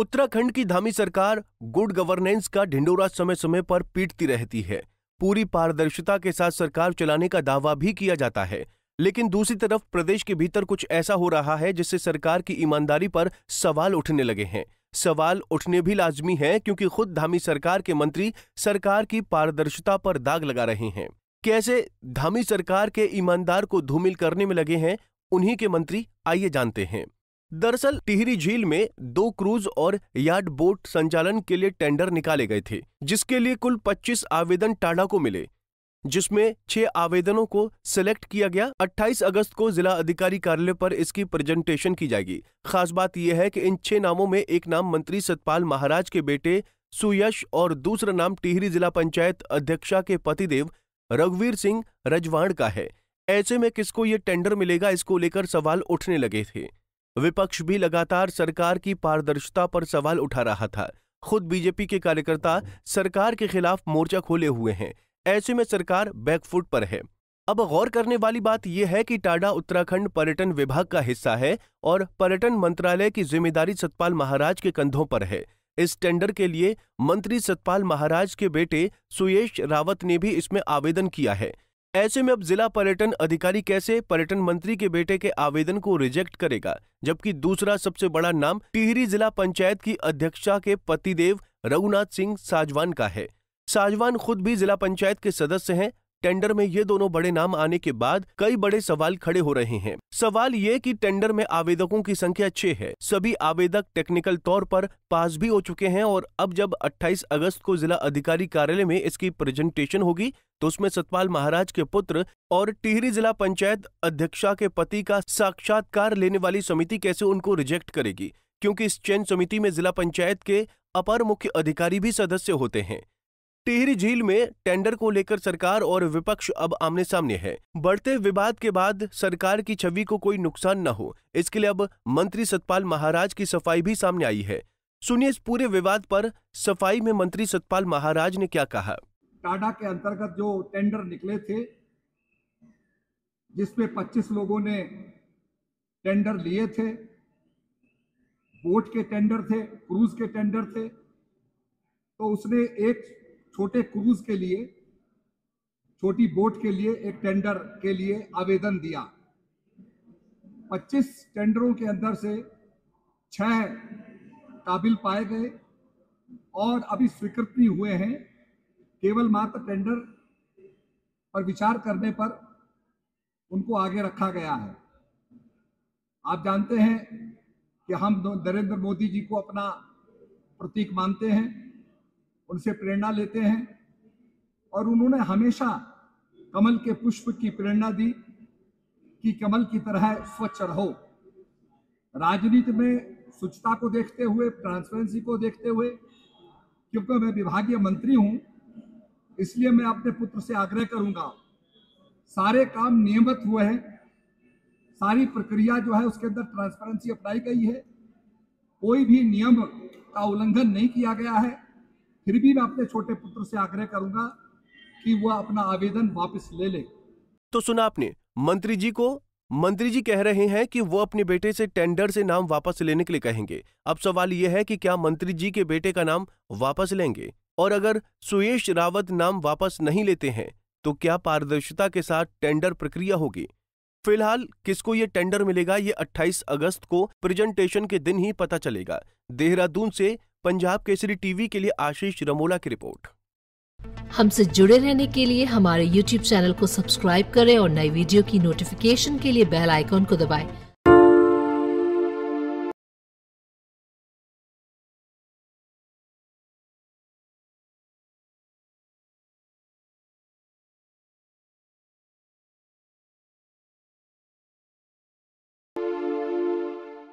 उत्तराखंड की धामी सरकार good governance का ढिंडोरा समय समय पर पीटती रहती है। पूरी पारदर्शिता के साथ सरकार चलाने का दावा भी किया जाता है, लेकिन दूसरी तरफ प्रदेश के भीतर कुछ ऐसा हो रहा है जिससे सरकार की ईमानदारी पर सवाल उठने लगे हैं। सवाल उठने भी लाजमी है क्योंकि खुद धामी सरकार के मंत्री सरकार की पारदर्शिता पर दाग लगा रहे हैं। कैसे धामी सरकार के ईमानदार को धूमिल करने में लगे हैं उन्हीं के मंत्री, आइए जानते हैं। दरअसल टिहरी झील में 2 क्रूज और यार्ड बोट संचालन के लिए टेंडर निकाले गए थे, जिसके लिए कुल 25 आवेदन टाडा को मिले, जिसमें 6 आवेदनों को सिलेक्ट किया गया। 28 अगस्त को जिला अधिकारी कार्यालय पर इसकी प्रेजेंटेशन की जाएगी। खास बात यह है कि इन 6 नामों में एक नाम मंत्री सतपाल महाराज के बेटे सुयश और दूसरा नाम टिहरी जिला पंचायत अध्यक्षा के पतिदेव रघुवीर सिंह रजवाड़ का है। ऐसे में किसको ये टेंडर मिलेगा, इसको लेकर सवाल उठने लगे थे। विपक्ष भी लगातार सरकार की पारदर्शिता पर सवाल उठा रहा था। खुद बीजेपी के कार्यकर्ता सरकार के खिलाफ मोर्चा खोले हुए हैं। ऐसे में सरकार बैकफुट पर है। अब गौर करने वाली बात यह है कि टाडा उत्तराखंड पर्यटन विभाग का हिस्सा है और पर्यटन मंत्रालय की जिम्मेदारी सतपाल महाराज के कंधों पर है। इस टेंडर के लिए मंत्री सतपाल महाराज के बेटे सुयश रावत ने भी इसमें आवेदन किया है। ऐसे में अब जिला पर्यटन अधिकारी कैसे पर्यटन मंत्री के बेटे के आवेदन को रिजेक्ट करेगा, जबकि दूसरा सबसे बड़ा नाम टिहरी जिला पंचायत की अध्यक्षा के पतिदेव रघुनाथ सिंह साजवान का है। साजवान खुद भी जिला पंचायत के सदस्य हैं। टेंडर में ये दोनों बड़े नाम आने के बाद कई बड़े सवाल खड़े हो रहे हैं। सवाल ये कि टेंडर में आवेदकों की संख्या 6 है। सभी आवेदक टेक्निकल तौर पर पास भी हो चुके हैं और अब जब 28 अगस्त को जिला अधिकारी कार्यालय में इसकी प्रेजेंटेशन होगी तो उसमें सतपाल महाराज के पुत्र और टिहरी जिला पंचायत अध्यक्षा के पति का साक्षात्कार लेने वाली समिति कैसे उनको रिजेक्ट करेगी, क्योंकि इस चयन समिति में जिला पंचायत के अपर मुख्य अधिकारी भी सदस्य होते हैं। टिहरी झील में टेंडर को लेकर सरकार और विपक्ष अब आमने सामने है। बढ़ते विवाद के बाद सरकार की छवि को कोई नुकसान न हो, इसके लिए अब मंत्री सतपाल महाराज की सफाई भी सामने आई है। सुनिए इस पूरे विवाद पर सफाई में मंत्री सतपाल महाराज ने क्या कहा। टाडा के अंतर्गत जो टेंडर निकले थे, जिसमें 25 लोगों ने टेंडर लिए थे, बोट के टेंडर थे, क्रूज के टेंडर थे, तो उसने एक छोटे क्रूज के लिए, छोटी बोट के लिए एक टेंडर के लिए आवेदन दिया। 25 टेंडरों के अंदर से 6 काबिल पाए गए और अभी स्वीकृति हुए हैं। केवल मात्र टेंडर पर विचार करने पर उनको आगे रखा गया है। आप जानते हैं कि हम नरेंद्र मोदी जी को अपना प्रतीक मानते हैं, उनसे प्रेरणा लेते हैं और उन्होंने हमेशा कमल के पुष्प की प्रेरणा दी कि कमल की तरह स्वच्छ रहो। राजनीति में स्वच्छता को देखते हुए, ट्रांसपेरेंसी को देखते हुए, क्योंकि मैं विभागीय मंत्री हूं, इसलिए मैं अपने पुत्र से आग्रह करूंगा, सारे काम नियमित हुए हैं, सारी प्रक्रिया जो है उसके अंदर ट्रांसपेरेंसी अपनाई गई है, कोई भी नियम का उल्लंघन नहीं किया गया है। फिर भी मैं अपने छोटे पुत्र से आग्रह करूंगा कि वह अपना आवेदन वापस ले ले। तो सुना आपने मंत्री जी को। मंत्री जी कह रहे हैं कि वो अपने बेटे से टेंडर से नाम वापस लेने के लिए कहेंगे। अब सवाल यह है कि क्या मंत्री जी के बेटे का नाम वापस लेंगे, और अगर सुयश रावत नाम वापस नहीं लेते हैं तो क्या पारदर्शिता के साथ टेंडर प्रक्रिया होगी। फिलहाल किसको ये टेंडर मिलेगा, ये 28 अगस्त को प्रेजेंटेशन के दिन ही पता चलेगा। देहरादून से पंजाब केसरी टीवी के लिए आशीष रमोला की रिपोर्ट। हमसे जुड़े रहने के लिए हमारे YouTube चैनल को सब्सक्राइब करें और नई वीडियो की नोटिफिकेशन के लिए बेल आइकॉन को दबाएं।